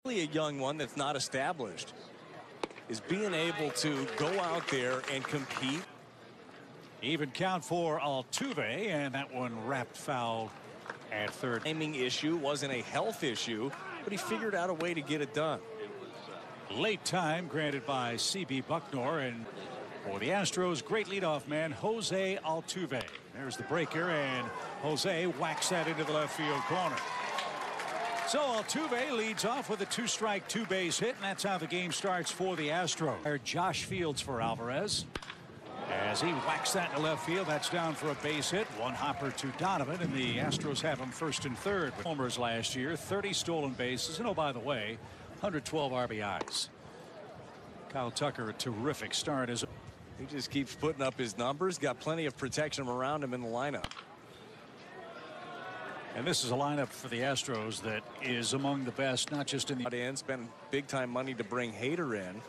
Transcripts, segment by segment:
A young one that's not established is being able to go out there and compete. Even count for Altuve, and that one wrapped foul at third. Timing issue wasn't a health issue, but he figured out a way to get it done. Late time granted by C.B. Bucknor, and for the Astros, great leadoff man Jose Altuve. There's the breaker, and Jose whacks that into the left field corner. So Altuve leads off with a 2-strike, 2-base hit, and that's how the game starts for the Astros. Josh Fields for Alvarez. As he whacks that in the left field, that's down for a base hit. One hopper to Donovan, and the Astros have him first and third. With homers last year, 30 stolen bases, and oh, by the way, 112 RBIs. Kyle Tucker, a terrific start. He just keeps putting up his numbers, got plenty of protection around him in the lineup. And this is a lineup for the Astros that is among the best, not just in the spent big time money to bring Hader in.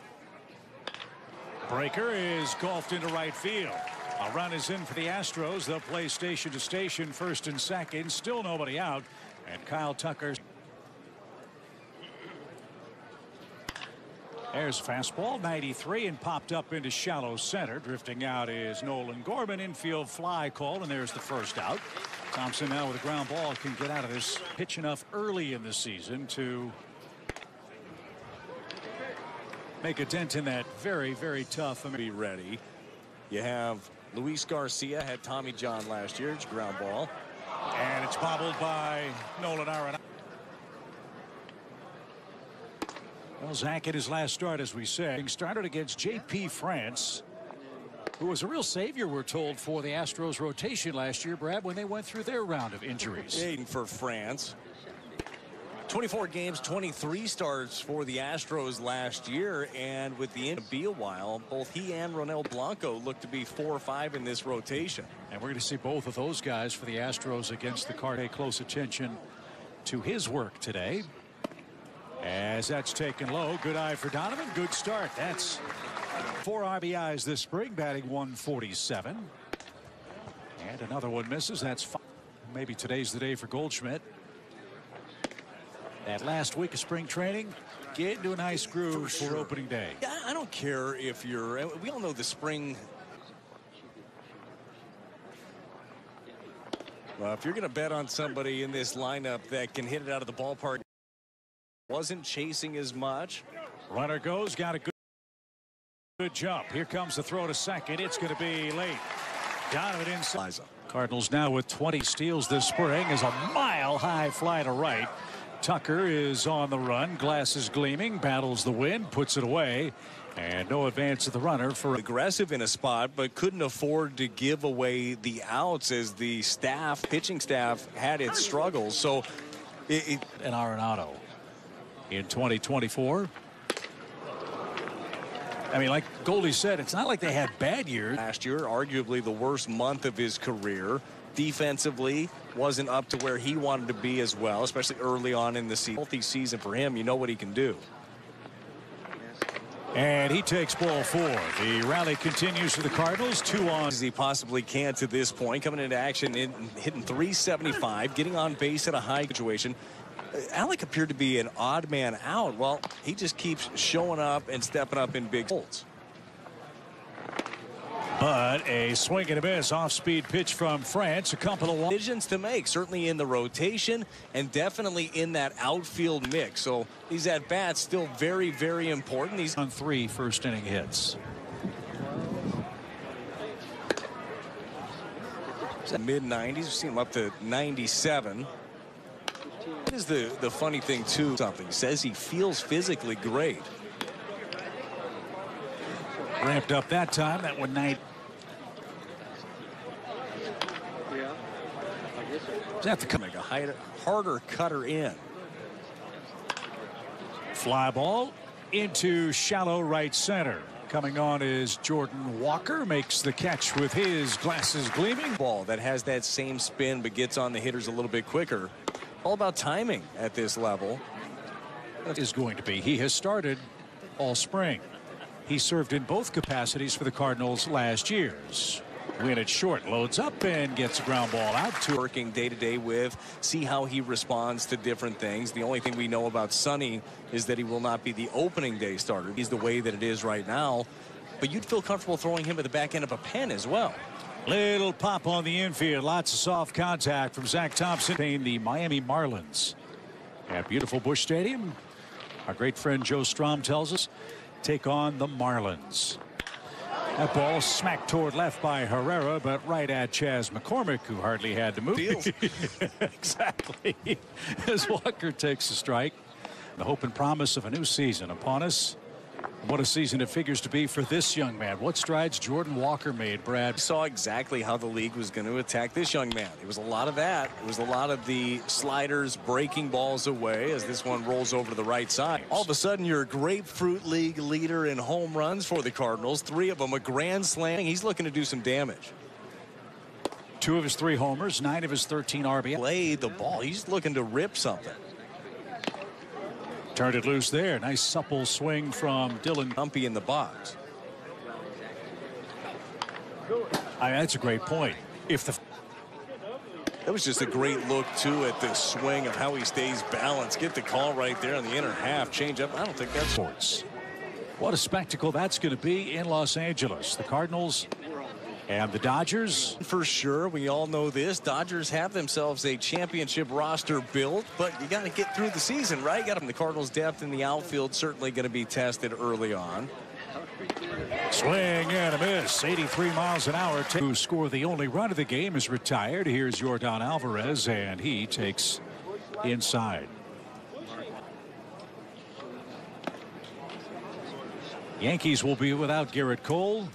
Breaker is golfed into right field. A run is in for the Astros. They'll play station to station, first and second. Still nobody out. And Kyle Tucker. There's fastball, 93, and popped up into shallow center. Drifting out is Nolan Gorman. Infield fly call, and there's the first out. Thompson now with a ground ball can get out of this pitch enough early in the season to make a dent in that very, very tough. Be ready. You have Luis Garcia, had Tommy John last year. It's ground ball. And it's bobbled by Nolan Arenado. Well, Zach in his last start, as we say, started against J.P. France, who was a real savior, we're told, for the Astros rotation last year, Brad, when they went through their round of injuries. For France. 24 games, 23 starts for the Astros last year, and with the end of be a while, both he and Ronel Blanco look to be 4 or 5 in this rotation. And we're going to see both of those guys for the Astros against the Cardinals. Pay close attention to his work today. As that's taken low, good eye for Donovan. Good start. That's 4 RBIs this spring, batting 147. And another one misses. That's 5. Maybe today's the day for Goldschmidt. That last week of spring training, get into a nice groove for opening day. Yeah, I don't care if you're. We all know the spring. Well, if you're going to bet on somebody in this lineup that can hit it out of the ballpark, wasn't chasing as much. Runner goes, got a good jump. Here comes the throw to second. It's going to be late. Donovan inside. Cardinals now with 20 steals this spring is a mile-high fly to right. Tucker is on the run. Glasses gleaming, battles the wind, puts it away, and no advance of the runner for aggressive in a spot, but couldn't afford to give away the outs as the pitching staff had its struggles. So and Arenado in 2024. I mean, like Goldie said, it's not like they had bad years. Last year, arguably the worst month of his career. Defensively, wasn't up to where he wanted to be as well, especially early on in the season. Healthy season for him, you know what he can do. And he takes ball 4. The rally continues for the Cardinals. 2 on. As he possibly can to this point, coming into action, hitting 375, getting on base at a high situation. Alec appeared to be an odd man out. Well, he just keeps showing up and stepping up in big holds. But a swing and a miss off-speed pitch from France. A couple of decisions to make, certainly in the rotation and definitely in that outfield mix. So these at-bats still very, very important. He's on 3 first-inning hits. Mid-90s. We've seen him up to 97. That is the funny thing, too. Something says he feels physically great. Ramped up that time. That one 90. Is that the make a harder cutter in? Fly ball into shallow right center. Coming on is Jordan Walker, makes the catch with his glasses gleaming. Ball that has that same spin but gets on the hitters a little bit quicker. All about timing at this level. That is going to be. He has started all spring. He served in both capacities for the Cardinals last year. Win it short, loads up and gets a ground ball out to working day to day with, see how he responds to different things. The only thing we know about Sonny is that he will not be the opening day starter. He's the way that it is right now, but you'd feel comfortable throwing him at the back end of a pen as well. Little pop on the infield, lots of soft contact from Zach Thompson. The Miami Marlins at beautiful Busch Stadium. Our great friend Joe Strom tells us take on the Marlins. That ball smacked toward left by Herrera, but right at Chas McCormick, who hardly had to move. Exactly. As Walker takes a strike. The hope and promise of a new season upon us. What a season it figures to be for this young man. What strides Jordan Walker made, Brad. Saw exactly how the league was going to attack this young man. It was a lot of that. It was a lot of the sliders breaking balls away as this one rolls over to the right side. All of a sudden, you're a Grapefruit League leader in home runs for the Cardinals. 3 of them a grand slam. He's looking to do some damage. 2 of his 3 homers, 9 of his 13 RBI. Play the ball. He's looking to rip something. Turned it loose there. Nice supple swing from Dylan. Humpy in the box. That's a great point. That was just a great look too at the swing of how he stays balanced. Get the call right there on the inner half. Change up. I don't think that's sports. What a spectacle that's going to be in Los Angeles. The Cardinals and the Dodgers. For sure, we all know this. Dodgers have themselves a championship roster built, but you got to get through the season, right? Got them. The Cardinals' depth in the outfield certainly going to be tested early on. Swing and a miss. 83 miles an hour. To score the only run of the game is retired. Here's Yordan Alvarez, and he takes inside. Yankees will be without Garrett Cole.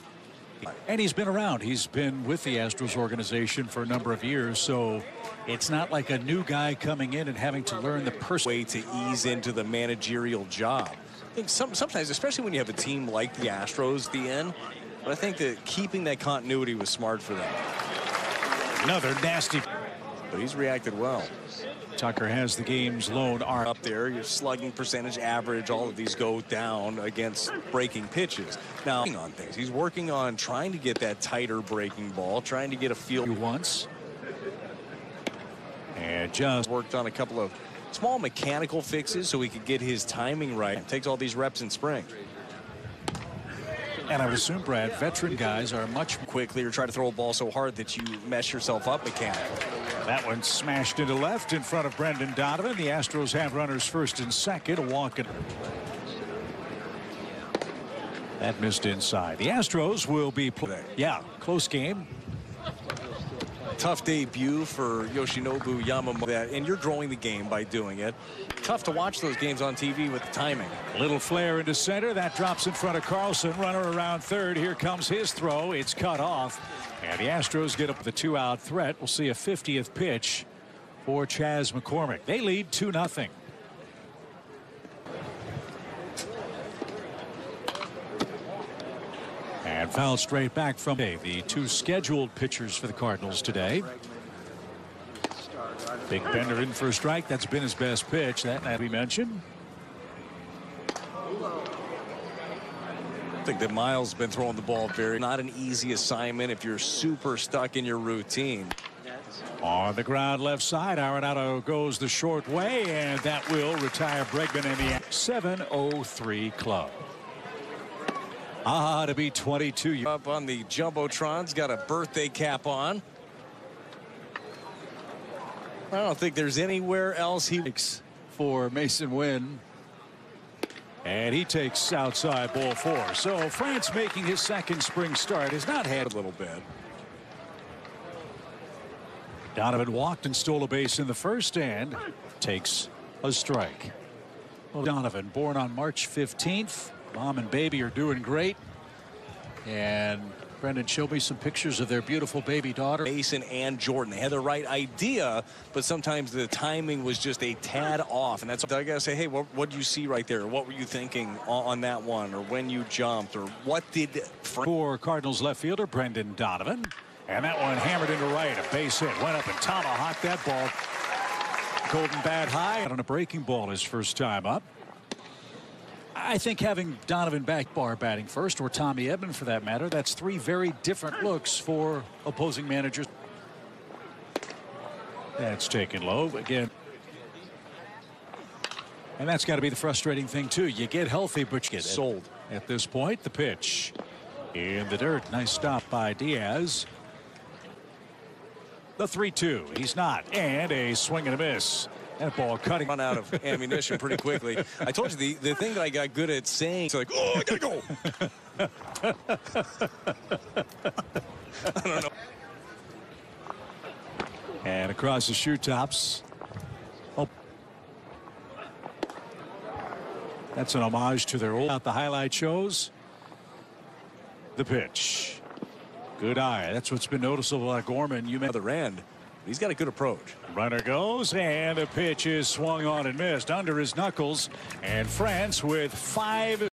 And he's been around. He's been with the Astros organization for a number of years, so it's not like a new guy coming in and having to learn the way to ease into the managerial job. I think sometimes, especially when you have a team like the Astros at the end, but I think that keeping that continuity was smart for them. Another nasty. But he's reacted well. Tucker has the game's lone arm. Up there, your slugging percentage average, all of these go down against breaking pitches. Now, on things. He's working on trying to get that tighter breaking ball, trying to get a feel. Once. And just worked on a couple of small mechanical fixes so he could get his timing right. Takes all these reps in spring. And I would assume, Brad, veteran guys are much quickly or try to throw a ball so hard that you mess yourself up mechanically. That one smashed into left in front of Brendan Donovan. The Astros have runners first and second. A walk. That missed inside. The Astros will be playing. Yeah, close game. Tough debut for Yoshinobu Yamamoto, and you're drawing the game by doing it. Tough to watch those games on TV with the timing. Little flare into center. That drops in front of Carlson. Runner around third. Here comes his throw. It's cut off. And the Astros get up the 2-out threat. We'll see a 50th pitch for Chas McCormick. They lead 2-0. And foul straight back from the 2 scheduled pitchers for the Cardinals today. Big Bender in for a strike. That's been his best pitch. That we mentioned. I think that Miles has been throwing the ball not an easy assignment if you're super stuck in your routine. On the ground left side, Arenado goes the short way, and that will retire Bregman in the 7-0-3 club. To be 22. Up on the Jumbotron's got a birthday cap on. I don't think there's anywhere else he makes for Mason Wynn. And he takes outside ball 4. So France making his second spring start has not had a little bit. Donovan walked and stole a base in the first and takes a strike. Well, Donovan, born on March 15th. Mom and baby are doing great. And Brendan showed me some pictures of their beautiful baby daughter. Mason and Jordan, they had the right idea, but sometimes the timing was just a tad off. And that's what I got to say, hey, what did you see right there? What were you thinking on that one, or when you jumped, or what did... For Cardinals left fielder Brendan Donovan. And that one hammered into right. A base hit. Went up and tomahawked that ball. Golden bat high on a breaking ball his first time up. I think having Donovan Backbar batting first, or Tommy Edman for that matter, that's three very different looks for opposing managers. That's taken low again. And that's got to be the frustrating thing, too. You get healthy, but you get sold. At this point, the pitch in the dirt. Nice stop by Diaz. The 3-2. He's not. And a swing and a miss. That ball cutting. Run out of ammunition pretty quickly. I told you the thing that I got good at saying, like, oh, I gotta go. I don't know. And across the shoe tops. Oh. That's an homage to their old the highlight shows. The pitch. Good eye. That's what's been noticeable about Gorman. You mentioned other end. He's got a good approach. Runner goes, and the pitch is swung on and missed under his knuckles. And France with 5.